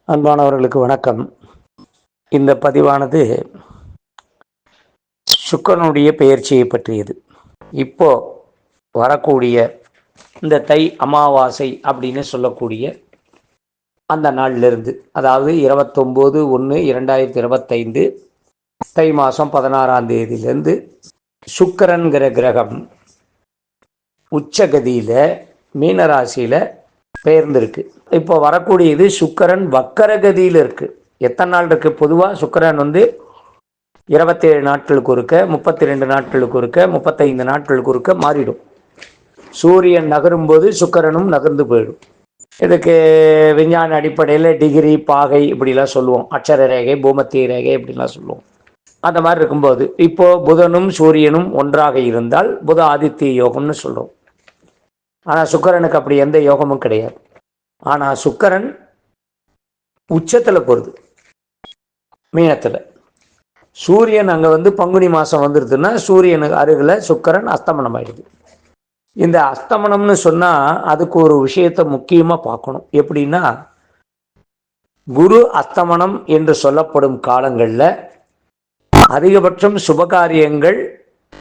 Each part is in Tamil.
அன்பானவர்களுக்கு வணக்கம். இந்த பதிவானது சுக்கிரனுடைய பெயர்ச்சியை பற்றியது. இப்போ வரக்கூடிய இந்த தை அமாவாசை அப்படின்னு சொல்லக்கூடிய அந்த நாளிலிருந்து, அதாவது 29/1/2025 தை மாதம் 16ஆம் தேதியிலிருந்து சுக்கிரன்கிற கிரகம் உச்சகதியில் மீனராசியில் பெயர்ந்திருக்கு. இப்போ வரக்கூடியது சுக்கிரன் வக்கரகதியில் இருக்குது. எத்தனை நாள் இருக்குது? பொதுவாக சுக்கிரன் 27 நாட்களுக்கு ஒருக்க, 32 நாட்களுக்கு ஒருக்க, 35 நாட்களுக்கு ஒருக்க மாறிடும். சூரியன் நகரும்போது சுக்கிரனும் நகர்ந்து போயிடும். இதுக்கு விஞ்ஞான அடிப்படையில் டிகிரி, பாகை இப்படிலாம் சொல்லுவோம். அட்சர ரேகை, பூமத்திய ரேகை இப்படிலாம் சொல்லுவோம். அந்த மாதிரி இருக்கும்போது இப்போது புதனும் சூரியனும் ஒன்றாக இருந்தால் புத ஆதித்ய யோகம்னு சொல்கிறோம். ஆனால் சுக்கிரனுக்கு அப்படி எந்த யோகமும் கிடையாது. ஆனால் சுக்கிரன் உச்சத்தில் போகிறது மீனத்தில். சூரியன் அங்கே பங்குனி மாதம் வந்துடுதுன்னா சூரியனுக்கு அருகில் சுக்கிரன் அஸ்தமனம் ஆகிடுது. இந்த அஸ்தமனம்னு சொன்னால் அதுக்கு ஒரு விஷயத்தை முக்கியமாக பார்க்கணும். எப்படின்னா, குரு அஸ்தமனம் என்று சொல்லப்படும் காலங்களில் அதிகபட்சம் சுபகாரியங்கள்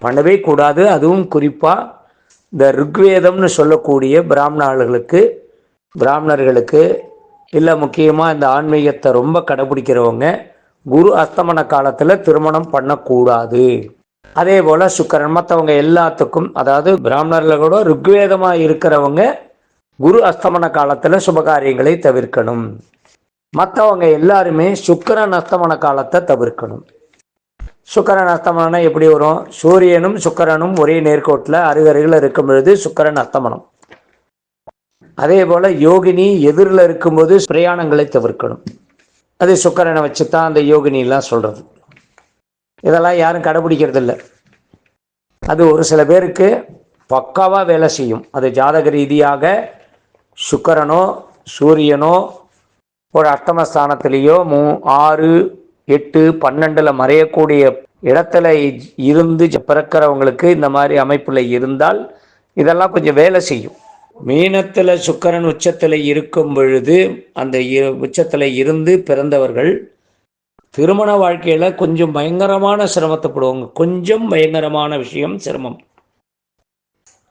பண்ணவே கூடாது. அதுவும் குறிப்பாக இந்த ருக்வேதம்னு சொல்லக்கூடிய பிராமணர்களுக்கு இல்லை, முக்கியமாக இந்த ஆன்மீகத்தை ரொம்ப கடைபிடிக்கிறவங்க குரு அஸ்தமன காலத்தில் திருமணம் பண்ணக்கூடாது. அதே போல் சுக்கிரன் மற்றவங்க எல்லாத்துக்கும், அதாவது பிராமணர்களோட ருக்வேதமாக இருக்கிறவங்க குரு அஸ்தமன காலத்தில் சுபகாரியங்களை தவிர்க்கணும். மற்றவங்க எல்லாருமே சுக்கிரன் அஸ்தமன காலத்தை தவிர்க்கணும். சுக்கிரன் அஸ்தமனம் எப்படி வரும்? சூரியனும் சுக்கிரனும் ஒரே நேர்கோட்டில் அருகருகில் இருக்கும் பொழுது சுக்கிரன் அஸ்தமனம். அதே போல் யோகினி எதிரில் இருக்கும்போது பிரயாணங்களை தவிர்க்கணும். அது சுக்கிரனை வச்சு தான் அந்த யோகினிலாம் சொல்கிறது. இதெல்லாம் யாரும் கடைபிடிக்கிறதில்ல. அது ஒரு சில பேருக்கு பக்காவாக வேலை செய்யும். அது ஜாதக ரீதியாக சுக்கிரனோ சூரியனோ ஒரு அஷ்டமஸ்தானத்திலேயோ 6, 8, 12 மறையக்கூடிய இடத்துல இருந்து பிறக்கிறவங்களுக்கு இந்த மாதிரி அமைப்பில் இருந்தால் இதெல்லாம் கொஞ்சம் வேலை செய்யும். மீனத்தில் சுக்கிரன் உச்சத்தில் இருக்கும் பொழுது, அந்த உச்சத்தில் இருந்து பிறந்தவர்கள் திருமண வாழ்க்கையில் கொஞ்சம் பயங்கரமான சிரமத்தைப்படுவாங்க. கொஞ்சம் பயங்கரமான விஷயம் சிரமம்.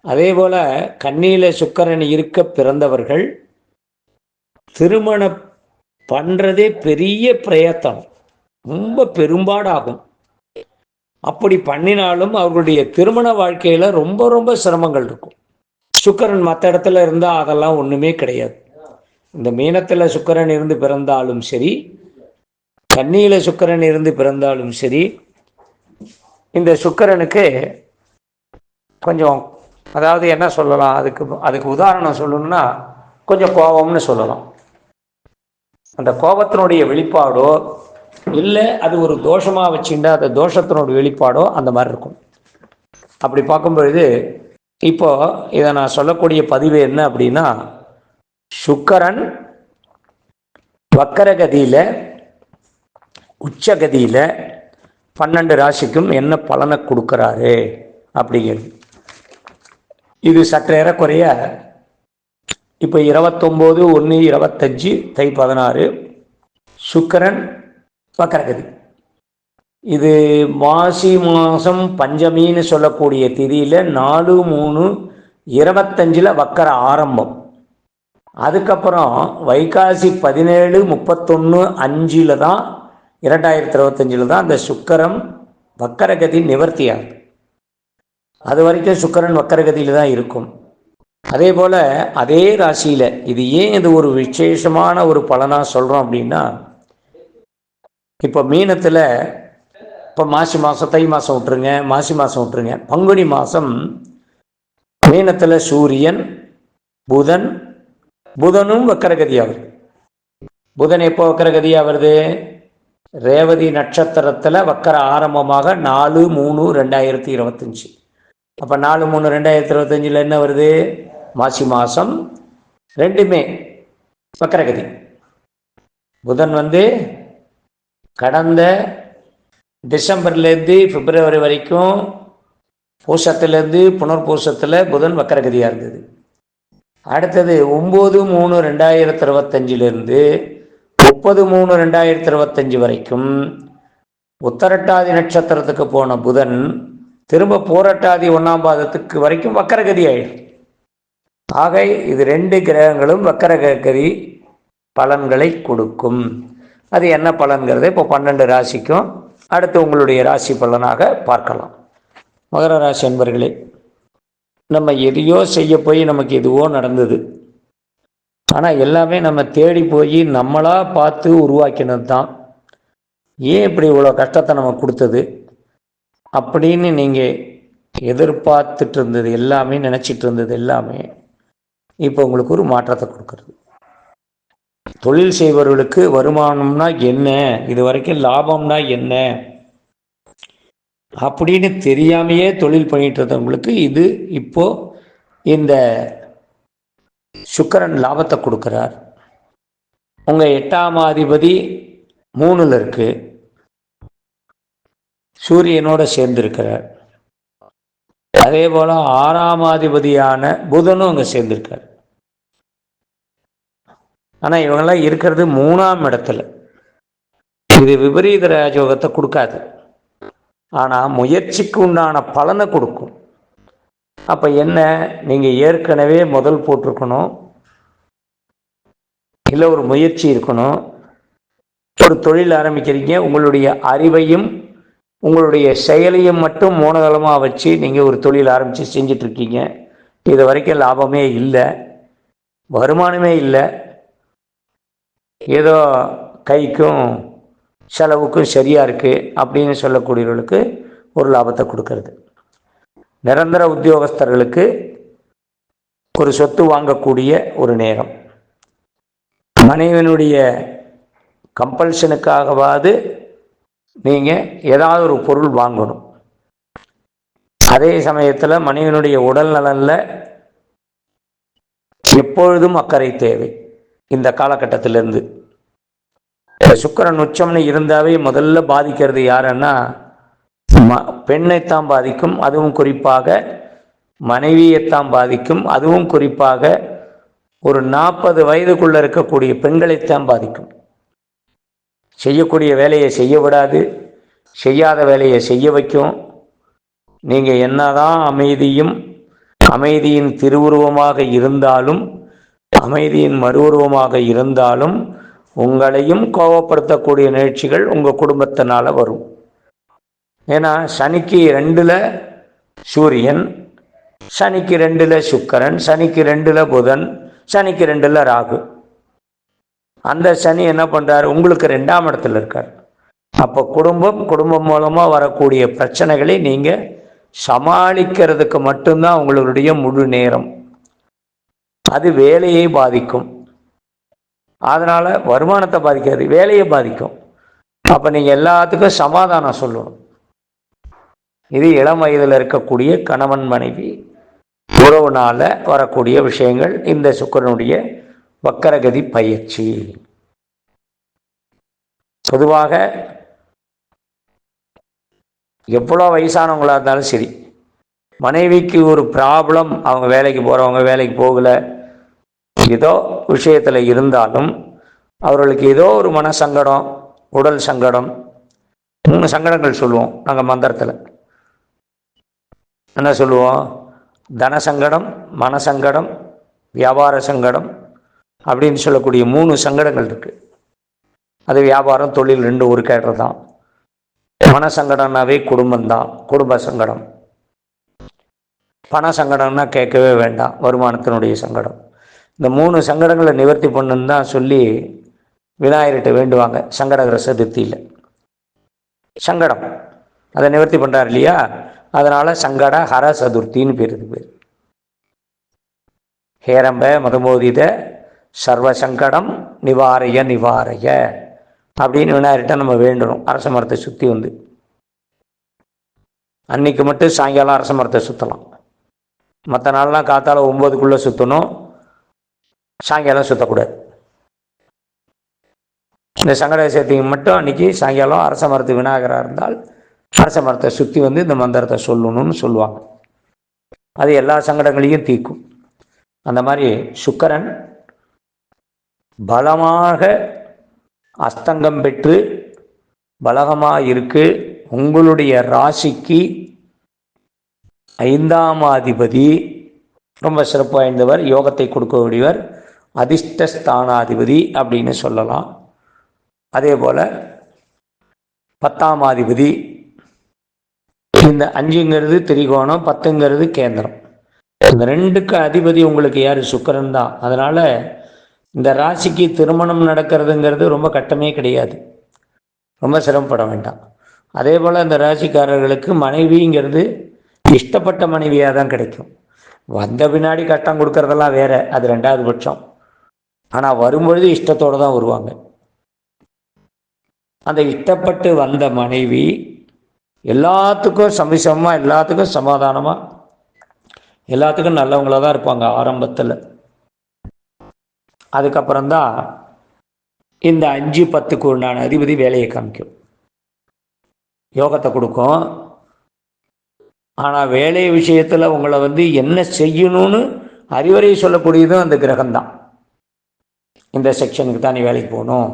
அதே போல் கன்னியில் சுக்கிரன் இருக்க பிறந்தவர்கள் திருமணம் பண்ணுறதே பெரிய பிரயத்தனம், ரொம்ப பெரும்பாடாகும். அப்படி பண்ணினாலும் அவர்களுடைய திருமண வாழ்க்கையில் ரொம்ப ரொம்ப சிரமங்கள் இருக்கும். சுக்கிரன் மற்ற இடத்துல இருந்தால் அதெல்லாம் ஒன்றுமே கிடையாது. இந்த மீனத்தில் சுக்கிரன் இருந்து பிறந்தாலும் சரி, கன்னியில் சுக்கிரன் இருந்து பிறந்தாலும் சரி, இந்த சுக்கிரனுக்கு கொஞ்சம், அதாவது என்ன சொல்லலாம், அதுக்கு உதாரணம் சொல்லணும்னா கொஞ்சம் கோபம்னு சொல்லலாம். அந்த கோபத்தினுடைய வெளிப்பாடோ இல்லை அது ஒரு தோஷமாக வச்சுட்டா அந்த தோஷத்தினுடைய வெளிப்பாடோ அந்த மாதிரி இருக்கும். அப்படி பார்க்கும்பொழுது இப்போ இதை நான் சொல்லக்கூடிய பதிவு என்ன அப்படின்னா, சுக்கிரன் வக்கரகதியில் உச்சகதியில் 12 ராசிக்கும் என்ன பலனை கொடுக்குறாரு அப்படிங்கிறது. இது சற்று ஏறக்குறைய இப்போ 29/1/25 தை 16 சுக்கிரன் வக்கரகதி. இது மாசி மாதம் பஞ்சமின்னு சொல்லக்கூடிய திதியில் 4/3/25 வக்கர ஆரம்பம். அதுக்கப்புறம் வைகாசி 17/31/5 தான் 2025 தான் அந்த சுக்கிரன் வக்கரகதி நிவர்த்தியாகும். அது வரைக்கும் சுக்கிரன் வக்கரகதியில் தான் இருக்கும். அதே போல் அதே ராசியில் இது ஏன் இது ஒரு விசேஷமான ஒரு பலனாக சொல்கிறோம் அப்படின்னா, இப்போ மீனத்தில் இப்போ மாசி மாதம், தை மாதம் விட்டுருங்க, மாசி மாதம் விட்டுருங்க, பங்குனி மாதம் மீனத்தில் சூரியன் புதனும் வக்கரகதியாகுது. புதன் எப்போ வக்கரகதியாக வருது? ரேவதி நட்சத்திரத்தில் வக்கர ஆரம்பமாக 4/3/2025. அப்போ 4/3/2025 என்ன வருது? மாசி மாதம். ரெண்டுமே வக்கரகதி. புதன் கடந்த டிசம்பர்லேருந்து பிப்ரவரி வரைக்கும் பூசத்துலேருந்து புனர்பூசத்தில் புதன் வக்கரகதியாக இருந்தது. அடுத்தது 9/3/2025 30/3/2025 வரைக்கும் உத்தரட்டாதி நட்சத்திரத்துக்கு போன புதன் திரும்ப பூரட்டாதி 1ஆம் பாதத்துக்கு வரைக்கும் வக்கரகதி ஆயிடும். ஆக இது 2 கிரகங்களும் வக்கரகதி பலன்களை கொடுக்கும். அது என்ன பலன்கிறது இப்போ 12 ராசிக்கும் அடுத்து உங்களுடைய ராசி பலனாக பார்க்கலாம். மகர ராசி அன்பர்களே, நம்ம எதையோ செய்ய போய் நமக்கு எதுவோ நடந்தது. ஆனால் எல்லாமே நம்ம தேடி போய் நம்மளாக பார்த்து உருவாக்கினது தான். ஏன் இப்படி இவ்வளோ கஷ்டத்தை நம்ம கொடுத்தது அப்படின்னு நீங்கள் எதிர்பார்த்துட்டு இருந்தது எல்லாமே, நினச்சிட்டு இருந்தது எல்லாமே இப்போ உங்களுக்கு ஒரு மாற்றத்தை கொடுக்கறது. தொழில் செய்பவர்களுக்கு வருமானம்னா என்ன, இது வரைக்கும் லாபம்னா என்ன அப்படின்னு தெரியாமையே தொழில் பண்ணிட்டு இருந்தவங்களுக்கு இது இப்போ இந்த சுக்கிரன் லாபத்தை கொடுக்கிறார். உங்க 8ஆம் அதிபதி 3ல் இருக்கு, சூரியனோட சேர்ந்திருக்கிறார். அதே போல 6ஆம் அதிபதியான புதனும் அங்க சேர்ந்திருக்கார். ஆனா இவங்கெல்லாம் இருக்கிறது 3ஆம் இடத்துல. இது விபரீத ராஜயோகத்தை கொடுக்காது, ஆனா முயற்சிக்கு உண்டான பலனை கொடுக்கும். அப்ப என்ன, நீங்க ஏற்கனவே முதல் போட்டிருக்கணும், இல்லை ஒரு முயற்சி இருக்கணும். ஒரு தொழில் ஆரம்பிக்கிறீங்க, உங்களுடைய அறிவையும் உங்களுடைய செயலையும் மட்டும் மூலதனமாக வச்சு நீங்கள் ஒரு தொழில் ஆரம்பித்து செஞ்சிட்ருக்கீங்க. இது வரைக்கும் லாபமே இல்லை, வருமானமே இல்லை, ஏதோ கைக்கும் செலவுக்கும் சரியாக இருக்குது அப்படின்னு சொல்லக்கூடியவர்களுக்கு ஒரு லாபத்தை கொடுக்கறது. நிரந்தர உத்தியோகஸ்தர்களுக்கு ஒரு சொத்து வாங்கக்கூடிய ஒரு நேரம். மனைவியினுடைய கம்பல்ஷனுக்காகவாது நீங்கள் ஏதாவது ஒரு பொருள் வாங்கணும். அதே சமயத்தில் மனைவியினுடைய உடல் நலனில் எப்பொழுதும் அக்கறை தேவை. இந்த காலகட்டத்திலிருந்து சுக்கிரன் உச்சம்னு இருந்தாவே முதல்ல பாதிக்கிறது யாருன்னா பெண்ணைத்தான் பாதிக்கும். அதுவும் குறிப்பாக மனைவியைத்தான் பாதிக்கும். அதுவும் குறிப்பாக ஒரு 40 வயதுக்குள்ள இருக்கக்கூடிய பெண்களைத்தான் பாதிக்கும். செய்யக்கூடிய வேலையை செய்ய விடாது, செய்யாத வேலையை செய்ய வைக்கும். நீங்கள் என்னதான் அமைதியின் திருவுருவமாக இருந்தாலும், அமைதியின் மறுவுருவமாக இருந்தாலும் உங்களையும் கோபப்படுத்தக்கூடிய நிகழ்ச்சிகள் உங்கள் குடும்பத்தினால வரும். ஏன்னா சனிக்கு 2ல் சூரியன், சனிக்கு 2ல் சுக்கிரன், சனிக்கு 2ல் புதன், சனிக்கு 2ல் ராகு. அந்த சனி என்ன பண்றாரு, உங்களுக்கு 2ஆம் இடத்துல இருக்கார். அப்போ குடும்பம் மூலமா வரக்கூடிய பிரச்சனைகளை நீங்க சமாளிக்கிறதுக்கு மட்டும்தான் உங்களுடைய முழு நேரம். அது வேலையை பாதிக்கும். அதனால வருமானத்தை பாதிக்காது, வேலையை பாதிக்கும். அப்ப நீங்க எல்லாத்துக்கும் சமாதானம் சொல்லணும். இது இளம் வயதில் இருக்கக்கூடிய கணவன் மனைவி உறவுனால வரக்கூடிய விஷயங்கள். இந்த சுக்கிரனுடைய வக்கரகதி பயிற்சி பொதுவாக எவ்வளோ வயசானவங்களா இருந்தாலும் சரி, மனைவிக்கு ஒரு ப்ராப்ளம், அவங்க வேலைக்கு போகிறவங்க வேலைக்கு போகலை, ஏதோ விஷயத்தில் இருந்தாலும் அவர்களுக்கு ஏதோ ஒரு மன சங்கடம், உடல் சங்கடம், 3 சங்கடங்கள் சொல்லுவோம் நாங்கள் மந்திரத்தில். என்ன சொல்லுவோம், தன சங்கடம், மனசங்கடம், வியாபார சங்கடம் அப்படின்னு சொல்லக்கூடிய 3 சங்கடங்கள் இருக்கு. அது வியாபாரம் தொழில் 2 ஒரு கேட்டர் தான். மன சங்கடம்னாவே குடும்பம்தான், குடும்ப சங்கடம். பண சங்கடம்னா கேட்கவே வேண்டாம், வருமானத்தினுடைய சங்கடம். இந்த 3 சங்கடங்களை நிவர்த்தி பண்ணுன்னு தான் சொல்லி விநாயகர்கிட்ட வேண்டுவாங்க சங்கடகர சதுர்த்தியில். சங்கடம் அதை நிவர்த்தி பண்ணுறார் இல்லையா, அதனால சங்கட ஹர சதுர்த்தின்னு பேர். ஹேரம்ப மதமோதித சர்வ சங்கடம் நிவாரைய அப்படின்னு விநாயகர்கிட்ட நம்ம வேண்டணும். அரச மரத்தை சுற்றி வந்து அன்னைக்கு மட்டும் சாயங்காலம் அரச மரத்தை சுற்றலாம். மற்ற நாள்லாம் காத்தால 9க்குள்ளே சுற்றணும், சாயங்காலம் சுற்றக்கூடாது. இந்த சங்கட சேர்த்திக்கு மட்டும் அன்னைக்கு சாயங்காலம் அரச மரத்து விநாயகராக இருந்தால் அரச மரத்தை சுற்றி வந்து இந்த மந்திரத்தை சொல்லணும்னு சொல்லுவாங்க. அது எல்லா சங்கடங்களையும் தீர்க்கும். அந்த மாதிரி சுக்கிரன் பலமாக அஸ்தங்கம் பெற்று பலகமாக இருக்கு. உங்களுடைய ராசிக்கு 5ஆம் அதிபதி ரொம்ப சிறப்பு வாய்ந்தவர், யோகத்தை கொடுக்கக்கூடியவர், அதிர்ஷ்டஸ்தானாதிபதி அப்படின்னு சொல்லலாம். அதே போல் 10ஆம் அதிபதி, இந்த 5ங்கிறது திரிகோணம், 10ங்கிறது கேந்திரம். இந்த 2க்கு அதிபதி உங்களுக்கு யார்? சுக்கிரன் தான். அதனால் இந்த ராசிக்கு திருமணம் நடக்கிறதுங்கிறது ரொம்ப கட்டமே கிடையாது, ரொம்ப சிரமப்பட வேண்டாம். அதே போல் இந்த ராசிக்காரர்களுக்கு மனைவிங்கிறது இஷ்டப்பட்ட மனைவியாக தான் கிடைக்கும். வந்த பின்னாடி கஷ்டம் கொடுக்கறதெல்லாம் வேற, அது 2வது பட்சம். ஆனால் வரும்பொழுது இஷ்டத்தோடு தான் வருவாங்க. அந்த இஷ்டப்பட்டு வந்த மனைவி எல்லாத்துக்கும் சமிசமமாக, எல்லாத்துக்கும் சமாதானமாக, எல்லாத்துக்கும் நல்லவங்களாக தான் இருப்பாங்க ஆரம்பத்தில். அதுக்கப்புறம்தான் இந்த 5, 10க்கு உண்டான அதிபதி வேலையை காமிக்கும், யோகத்தை கொடுக்கும். ஆனால் வேலை விஷயத்தில் உங்களை என்ன செய்யணும்னு அறிவுரை சொல்லக்கூடியதும் அந்த கிரகம்தான். இந்த செக்ஷனுக்கு தான் நீ வேலைக்கு போகணும்,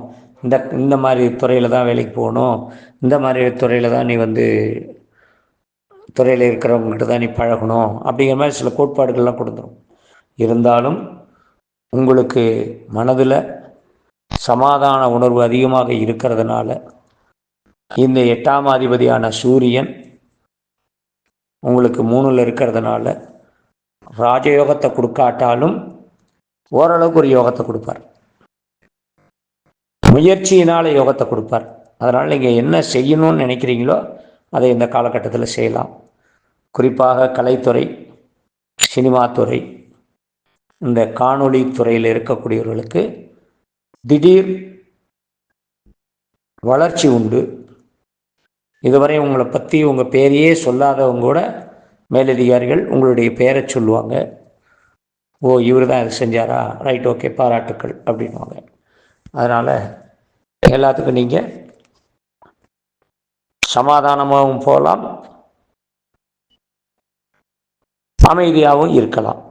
இந்த மாதிரி துறையில் தான் வேலைக்கு போகணும், இந்த மாதிரி துறையில் தான் நீ துறையில் இருக்கிறவங்ககிட்ட தான் நீ பழகணும், அப்படிங்கிற மாதிரி சில கோட்பாடுகள்லாம் கொடுத்துரும். இருந்தாலும் உங்களுக்கு மனதில் சமாதான உணர்வு அதிகமாக இருக்கிறதுனால இந்த 8ஆம் அதிபதியான சூரியன் உங்களுக்கு 3ல் இருக்கிறதுனால ராஜயோகத்தை கொடுக்காட்டாலும் ஓரளவுக்கு ஒரு யோகத்தை கொடுப்பார், முயற்சியினால் யோகத்தை கொடுப்பார். அதனால் நீங்கள் என்ன செய்யணும்னு நினைக்கிறீங்களோ அதை இந்த காலகட்டத்தில் செய்யலாம். குறிப்பாக கலைத்துறை, சினிமா துறை, இந்த காணொளி துறையில் இருக்கக்கூடியவர்களுக்கு திடீர் வளர்ச்சி உண்டு. இதுவரை உங்களை பற்றி உங்கள் பேரையே சொல்லாதவங்க கூட மேலதிகாரிகள் உங்களுடைய பேரை சொல்லுவாங்க. ஓ, இவர் தான் இது செஞ்சாரா, ரைட், ஓகே, பாராட்டுக்கள் அப்படின்வாங்க. அதனால் எல்லாத்துக்கும் நீங்கள் சமாதானமாகவும் போகலாம், அமைதியாகவும் இருக்கலாம்.